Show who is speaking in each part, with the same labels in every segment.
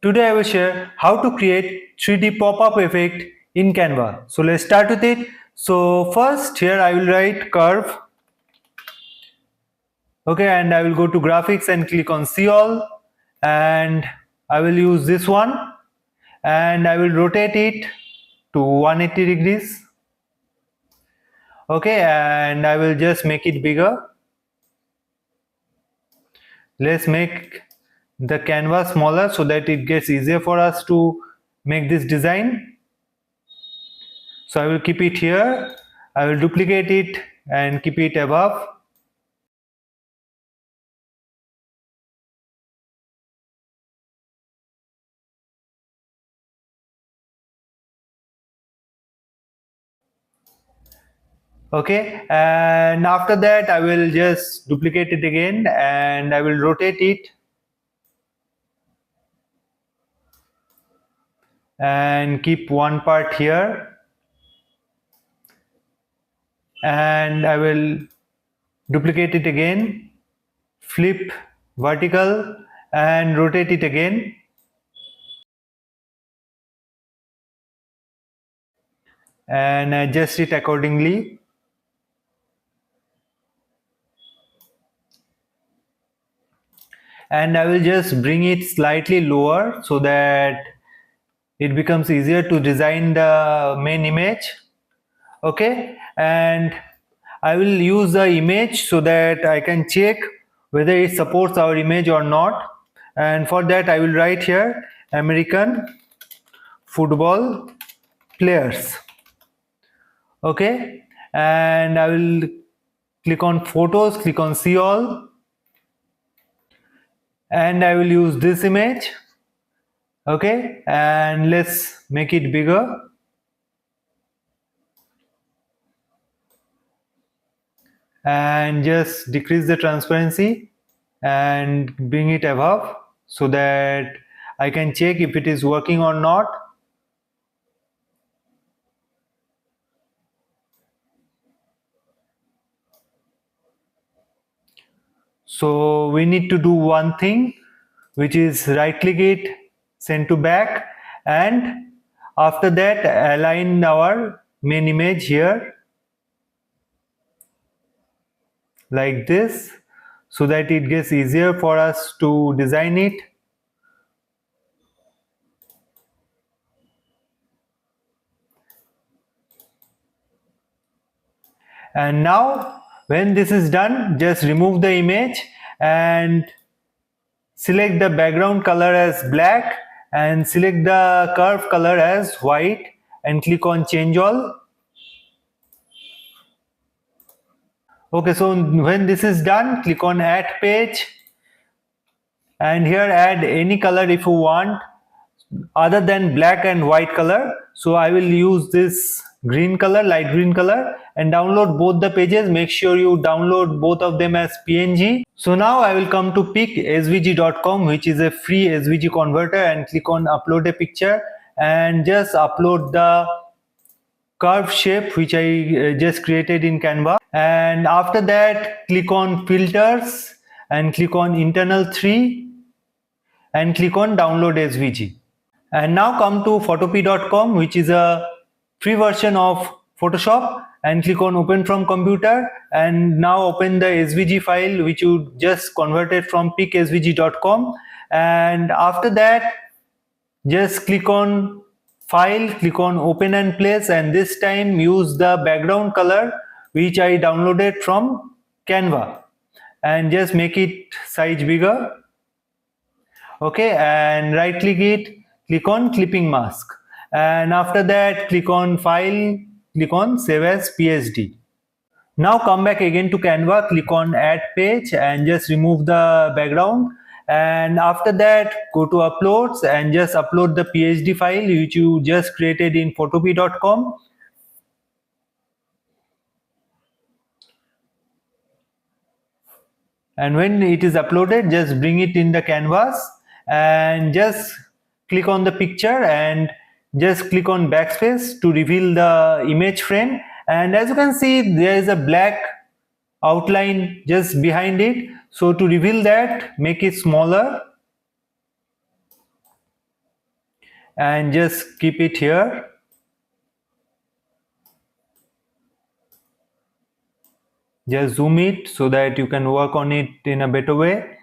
Speaker 1: Today I will share how to create 3D pop-up effect in Canva. So let's start with it. So first here I will write curve. Okay, and I will go to graphics and click on see all, and I will use this one and I will rotate it to 180 degrees. Okay, and I will just make it bigger. Let's make the canvas smaller so that it gets easier for us to make this design. So I will keep it here. I will duplicate it and keep it above. Okay, and after that I will just duplicate it again and I will rotate it and keep one part here, and I will duplicate it again, flip vertical and rotate it again, and adjust it accordingly. And I will just bring it slightly lower so that it becomes easier to design the main image. Okay, and I will use the image so that I can check whether it supports our image or not, and for that I will write here American football players. Okay, and I will click on photos, click on see all, and I will use this image. Okay, and let's make it bigger. And just decrease the transparency and bring it above so that I can check if it is working or not. So we need to do one thing, which is right click it, send to back, and after that align our main image here like this so that it gets easier for us to design it. And now when this is done, just remove the image and select the background color as black and select the curve color as white and click on change all. Okay, so when this is done, click on add page and here add any color if you want other than black and white color. So I will use this green color, light green color, and download both the pages. Make sure you download both of them as PNG. So now I will come to picsvg.com, which is a free SVG converter, and click on upload a picture and just upload the curve shape which I just created in Canva. And after that click on filters and click on internal 3 and click on download SVG. And now come to photopea.com, which is a free version of Photoshop, and click on open from computer, and now open the SVG file which you just converted from picsvg.com. and after that just click on file, click on open and place, and this time use the background color which I downloaded from Canva and just make it size bigger. Okay, and right click it, click on clipping mask, and after that click on file, click on save as PSD. Now come back again to Canva, click on add page and just remove the background, and after that go to uploads and just upload the PSD file which you just created in photopea.com. And when it is uploaded, just bring it in the canvas and just click on the picture and just click on backspace to reveal the image frame. And as you can see, there is a black outline just behind it. So to reveal that, make it smaller and just keep it here. Just zoom it so that you can work on it in a better way.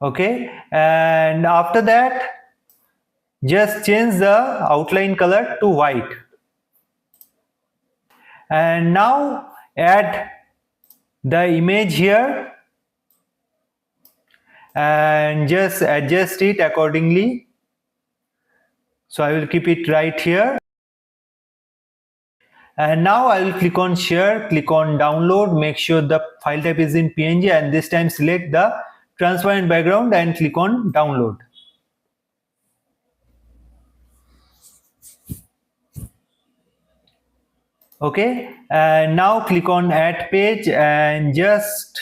Speaker 1: Okay, and after that just change the outline color to white, and now add the image here and just adjust it accordingly. So I will keep it right here, and now I will click on share, click on download, make sure the file type is in PNG, and this time select the transparent background and click on download. Okay, and now click on add page and just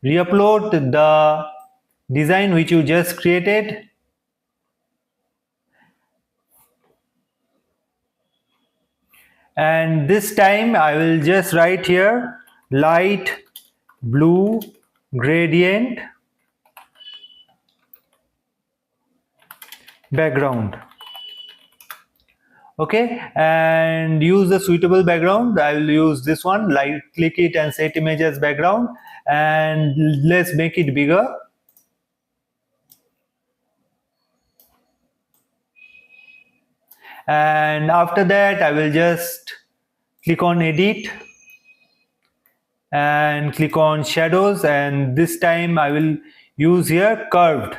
Speaker 1: re-upload the design which you just created. And this time I will just write here light blue gradient background. Okay, and use the suitable background. I will use this one. Right click it and set image as background, and let's make it bigger. And after that I will just click on edit and click on shadows, and this time I will use here curved.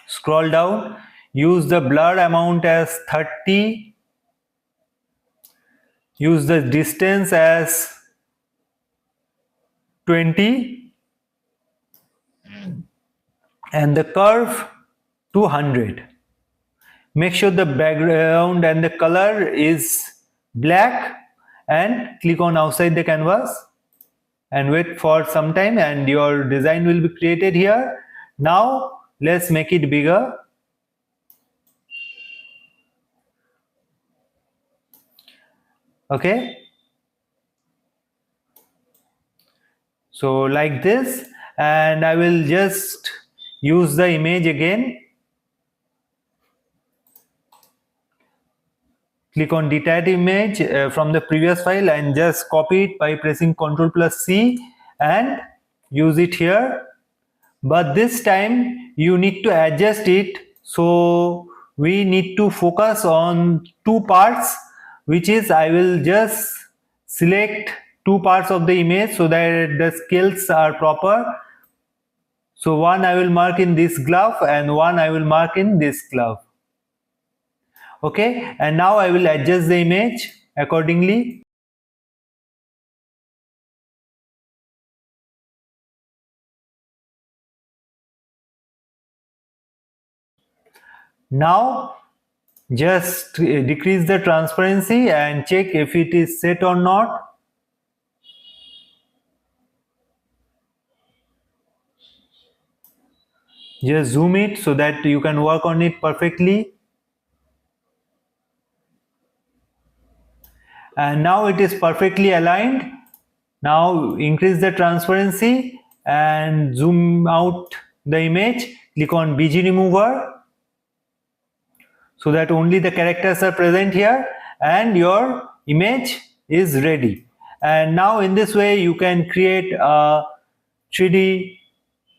Speaker 1: Scroll down, use the blur amount as 30, use the distance as 20, and the curve to 100. Make sure the background and the color is black, and click on outside the canvas and wait for some time, and your design will be created here. Now let's make it bigger. Okay, so like this, and I will just use the image again. Click on detach image from the previous file and just copy it by pressing Ctrl+C and use it here. But this time you need to adjust it, so we need to focus on two parts, which is I will just select two parts of the image so that the scales are proper. So one I will mark in this glove and one I will mark in this glove. Okay, and now I will adjust the image accordingly. Now just decrease the transparency and check if it is set or not. Just zoom it so that you can work on it perfectly. And now it is perfectly aligned. Now increase the transparency and zoom out the image. Click on BG remover so that only the characters are present here, and your image is ready. And now in this way you can create a 3D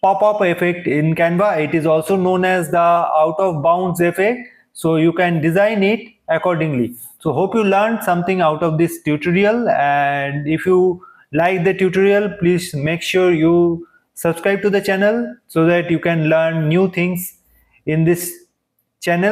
Speaker 1: pop-up effect in Canva. It is also known as the out of bounds effect, so you can design it accordingly. So hope you learned something out of this tutorial, and if you like the tutorial, please make sure you subscribe to the channel so that you can learn new things in this channel.